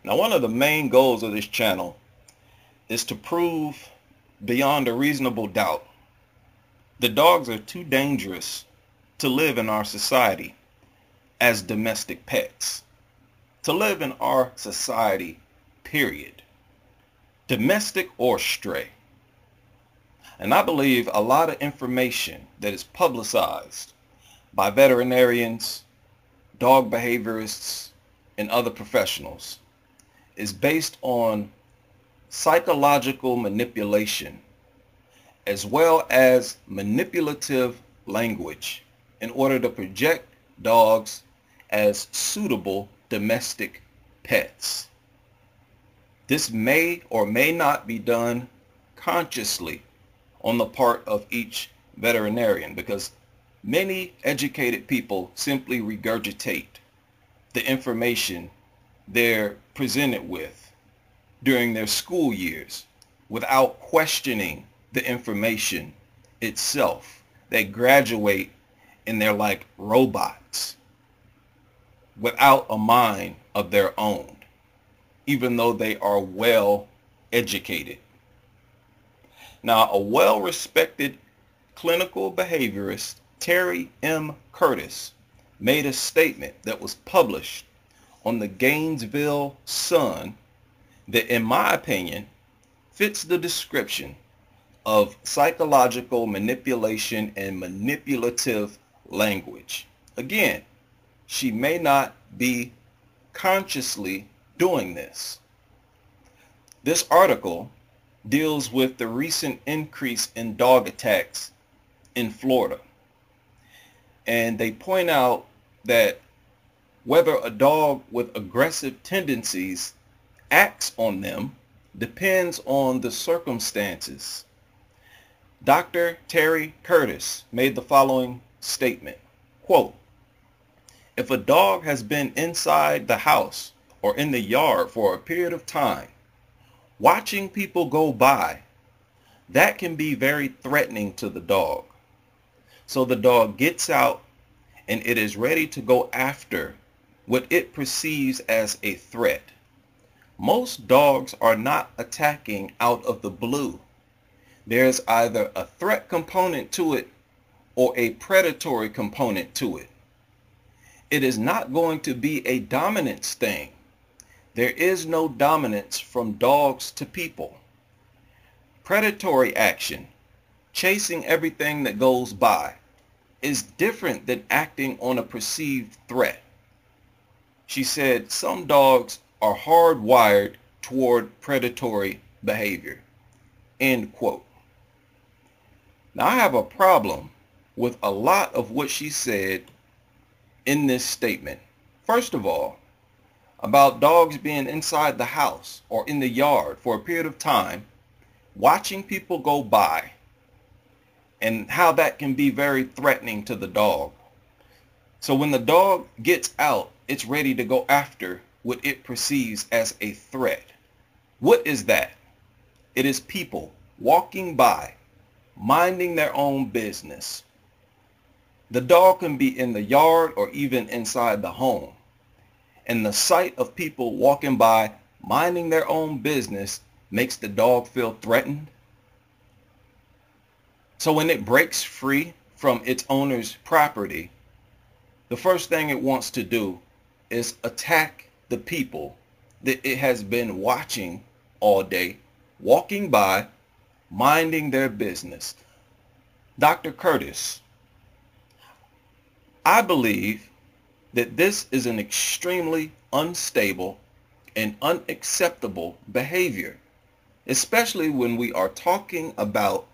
Now, one of the main goals of this channel is to prove beyond a reasonable doubt that dogs are too dangerous to live in our society as domestic pets. To live in our society, period. Domestic or stray. And I believe a lot of information that is publicized by veterinarians, dog behaviorists, and other professionals is based on psychological manipulation as well as manipulative language in order to project dogs as suitable domestic pets. This may or may not be done consciously on the part of each veterinarian, because many educated people simply regurgitate the information they're presented with during their school years without questioning the information itself. They graduate and they're like robots without a mind of their own, even though they are well educated. Now, a well-respected clinical behaviorist, Terry M. Curtis, made a statement that was published on the Gainesville Sun that, in my opinion, fits the description of psychological manipulation and manipulative language. Again, she may not be consciously doing this. This article deals with the recent increase in dog attacks in Florida. And they point out that whether a dog with aggressive tendencies acts on them depends on the circumstances. Dr. Terry Curtis made the following statement, quote, "If a dog has been inside the house or in the yard for a period of time, watching people go by, that can be very threatening to the dog. So the dog gets out and it is ready to go after what it perceives as a threat. Most dogs are not attacking out of the blue. There's either a threat component to it or a predatory component to it. It is not going to be a dominance thing. There is no dominance from dogs to people. Predatory action, chasing everything that goes by, is different than acting on a perceived threat." She said some dogs are hardwired toward predatory behavior. End quote. Now, I have a problem with a lot of what she said in this statement. First of all, about dogs being inside the house or in the yard for a period of time, watching people go by, and how that can be very threatening to the dog. So when the dog gets out, it's ready to go after what it perceives as a threat. What is that? It is people walking by, minding their own business. The dog can be in the yard or even inside the home. And the sight of people walking by, minding their own business, makes the dog feel threatened. So when it breaks free from its owner's property, the first thing it wants to do is attack the people that it has been watching all day, walking by, minding their business. Dr. Curtis, I believe that this is an extremely unstable and unacceptable behavior, especially when we are talking about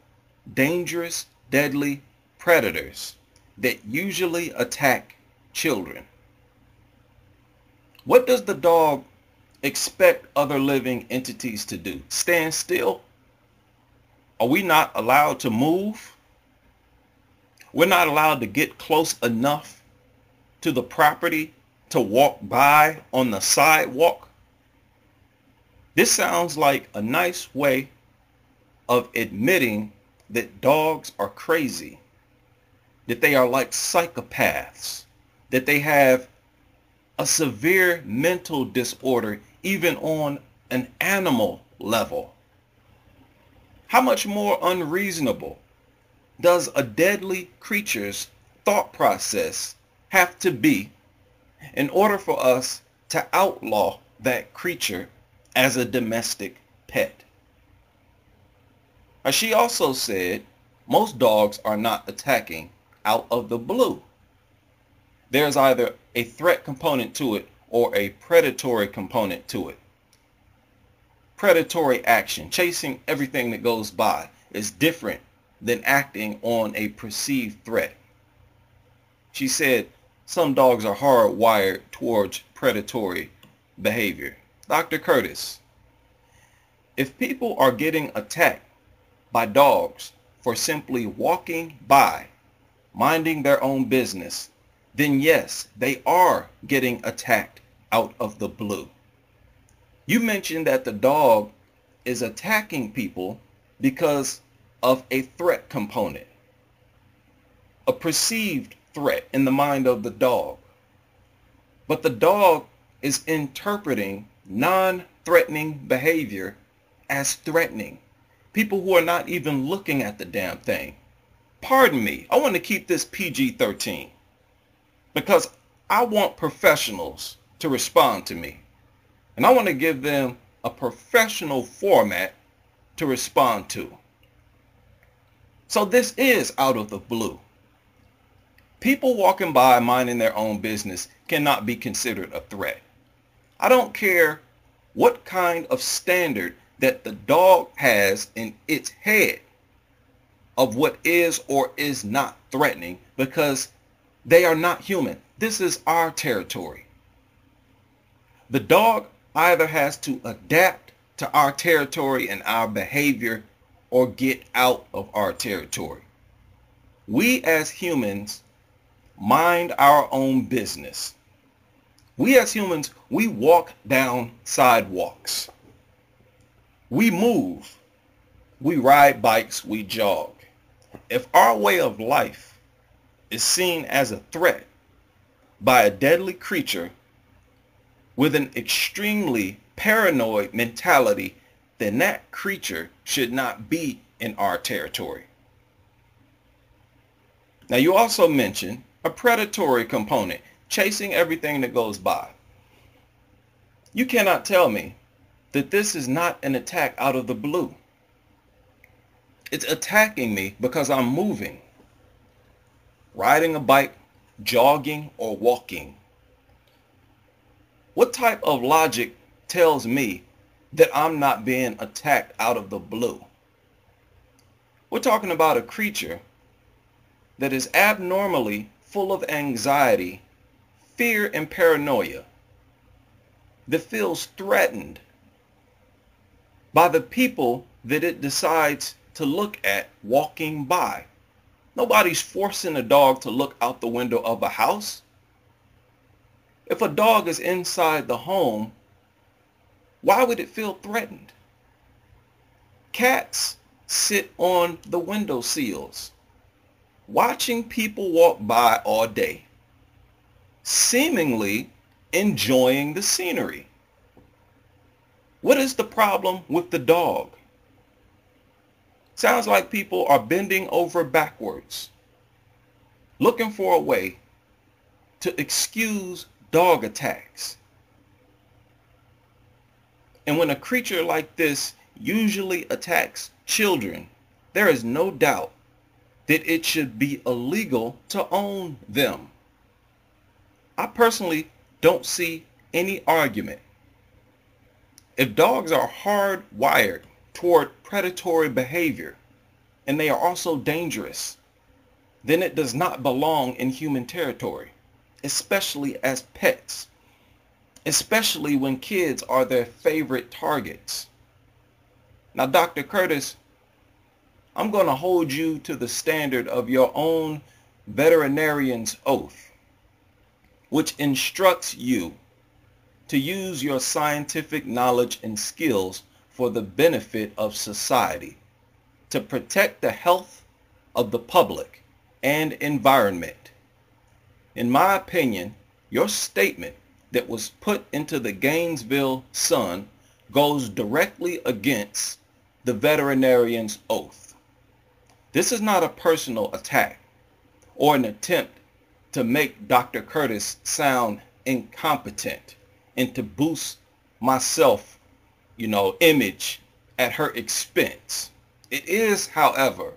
dangerous, deadly predators that usually attack children. What does the dog expect other living entities to do? Stand still? Are we not allowed to move? We're not allowed to get close enough to the property to walk by on the sidewalk? This sounds like a nice way of admitting that dogs are crazy, that they are like psychopaths, that they have a severe mental disorder even on an animal level. How much more unreasonable does a deadly creature's thought process have to be in order for us to outlaw that creature as a domestic pet? As she also said, most dogs are not attacking out of the blue. There's either a threat component to it or a predatory component to it. Predatory action, chasing everything that goes by, is different than acting on a perceived threat. She said some dogs are hardwired towards predatory behavior. Dr. Curtis, if people are getting attacked by dogs for simply walking by, minding their own business, then yes, they are getting attacked out of the blue. You mentioned that the dog is attacking people because of a threat component, a perceived threat in the mind of the dog. But the dog is interpreting non-threatening behavior as threatening. People who are not even looking at the damn thing. Pardon me, I want to keep this PG-13 because I want professionals to respond to me. And I want to give them a professional format to respond to. So this is out of the blue. People walking by minding their own business cannot be considered a threat. I don't care what kind of standard that the dog has in its head of what is or is not threatening, because they are not human. This is our territory. The dog either has to adapt to our territory and our behavior or get out of our territory. We as humans mind our own business. We as humans, we walk down sidewalks. We move. We ride bikes. We jog. If our way of life is seen as a threat by a deadly creature with an extremely paranoid mentality, then that creature should not be in our territory. Now, you also mentioned a predatory component, chasing everything that goes by. You cannot tell me that this is not an attack out of the blue. It's attacking me because I'm moving, riding a bike, jogging, or walking. What type of logic tells me that I'm not being attacked out of the blue? We're talking about a creature that is abnormally full of anxiety, fear, and paranoia, that feels threatened by the people that it decides to look at walking by. Nobody's forcing a dog to look out the window of a house. If a dog is inside the home, why would it feel threatened? Cats sit on the window sills, watching people walk by all day, seemingly enjoying the scenery. What is the problem with the dog? Sounds like people are bending over backwards, looking for a way to excuse dog attacks. And when a creature like this usually attacks children, there is no doubt that it should be illegal to own them. I personally don't see any argument. If dogs are hardwired toward predatory behavior and they are also dangerous, then it does not belong in human territory, especially as pets, especially when kids are their favorite targets. Now, Dr. Curtis, I'm going to hold you to the standard of your own veterinarian's oath, which instructs you to use your scientific knowledge and skills for the benefit of society, to protect the health of the public and environment. In my opinion, your statement that was put into the Gainesville Sun goes directly against the veterinarian's oath. This is not a personal attack or an attempt to make Dr. Curtis sound incompetent and to boost myself, image at her expense. It is, however,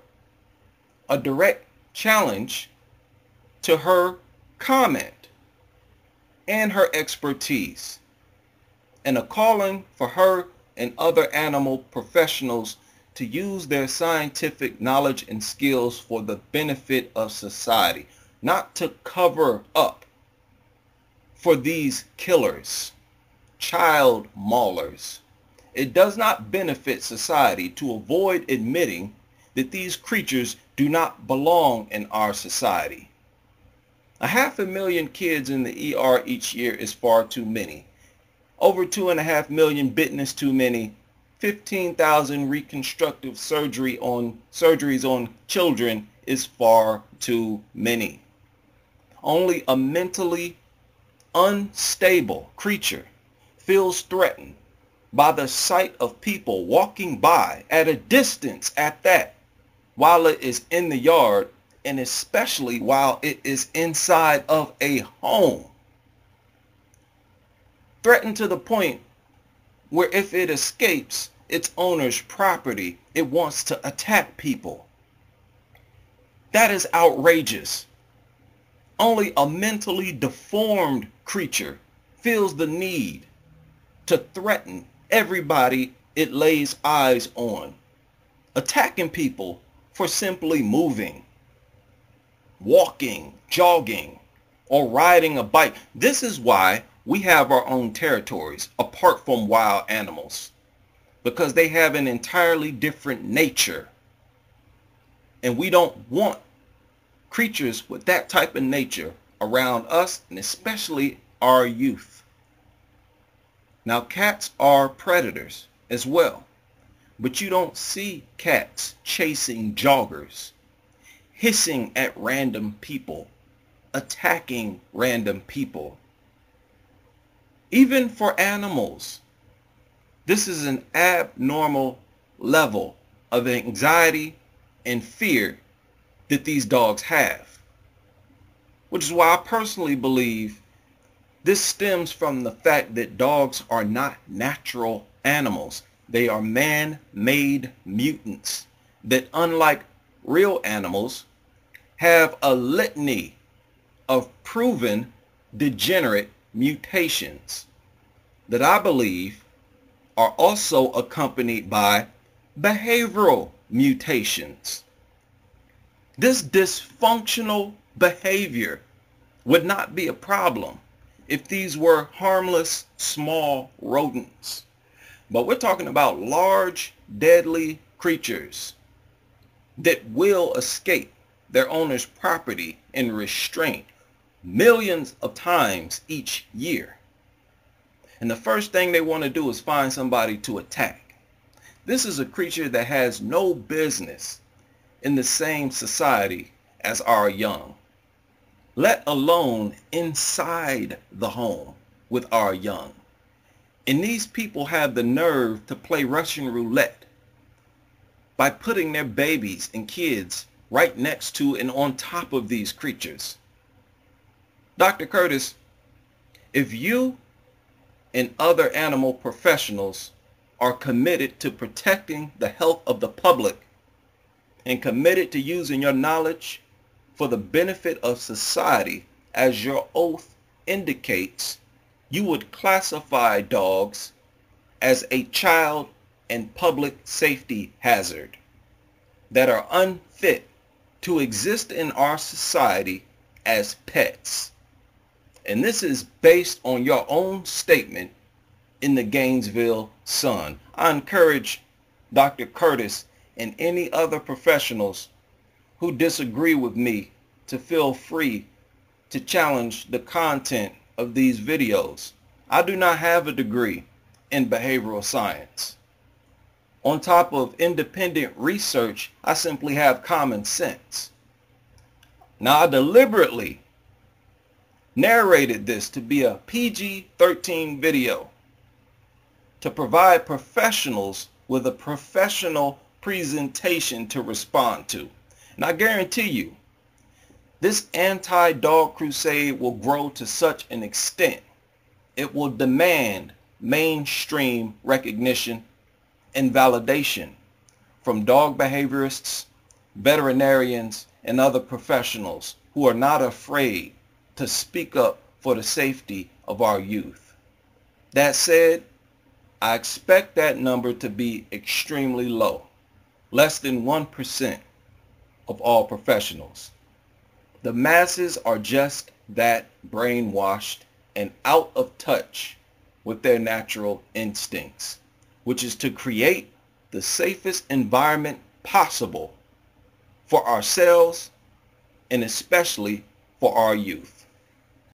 a direct challenge to her comment and her expertise, and a calling for her and other animal professionals to use their scientific knowledge and skills for the benefit of society, not to cover up for these killers, child maulers. It does not benefit society to avoid admitting that these creatures do not belong in our society. 500,000 kids in the ER each year is far too many. Over 2.5 million bitten is too many. 15,000 reconstructive surgeries on children is far too many. Only a mentally unstable creature feels threatened by the sight of people walking by at a distance at that, while it is in the yard, and especially while it is inside of a home. Threatened to the point where if it escapes its owner's property, it wants to attack people. That is outrageous. Only a mentally deformed creature feels the need to threaten everybody it lays eyes on, attacking people for simply moving, walking, jogging, or riding a bike. This is why we have our own territories apart from wild animals, because they have an entirely different nature, and we don't want creatures with that type of nature around us, and especially our youth. Now, cats are predators as well, but you don't see cats chasing joggers, hissing at random people, attacking random people. Even for animals, this is an abnormal level of anxiety and fear that these dogs have, which is why I personally believe this stems from the fact that dogs are not natural animals. They are man-made mutants that, unlike real animals, have a litany of proven degenerate mutations that I believe are also accompanied by behavioral mutations. This dysfunctional behavior would not be a problem if these were harmless, small rodents. But we're talking about large, deadly creatures that will escape their owner's property in restraint millions of times each year. And the first thing they want to do is find somebody to attack. This is a creature that has no business in the same society as our young, let alone inside the home with our young. And these people have the nerve to play Russian roulette by putting their babies and kids right next to and on top of these creatures. Dr. Curtis, if you and other animal professionals are committed to protecting the health of the public and committed to using your knowledge for the benefit of society, as your oath indicates, you would classify dogs as a child and public safety hazard that are unfit to exist in our society as pets. And this is based on your own statement in the Gainesville Sun. I encourage Dr. Curtis and any other professionals who disagree with me to feel free to challenge the content of these videos. I do not have a degree in behavioral science. On top of independent research, I simply have common sense. Now, I deliberately narrated this to be a PG-13 video to provide professionals with a professional presentation to respond to. And I guarantee you, this anti-dog crusade will grow to such an extent, it will demand mainstream recognition and validation from dog behaviorists, veterinarians, and other professionals who are not afraid to speak up for the safety of our youth. That said, I expect that number to be extremely low, less than 1% of all professionals. The masses are just that brainwashed and out of touch with their natural instincts, which is to create the safest environment possible for ourselves and especially for our youth.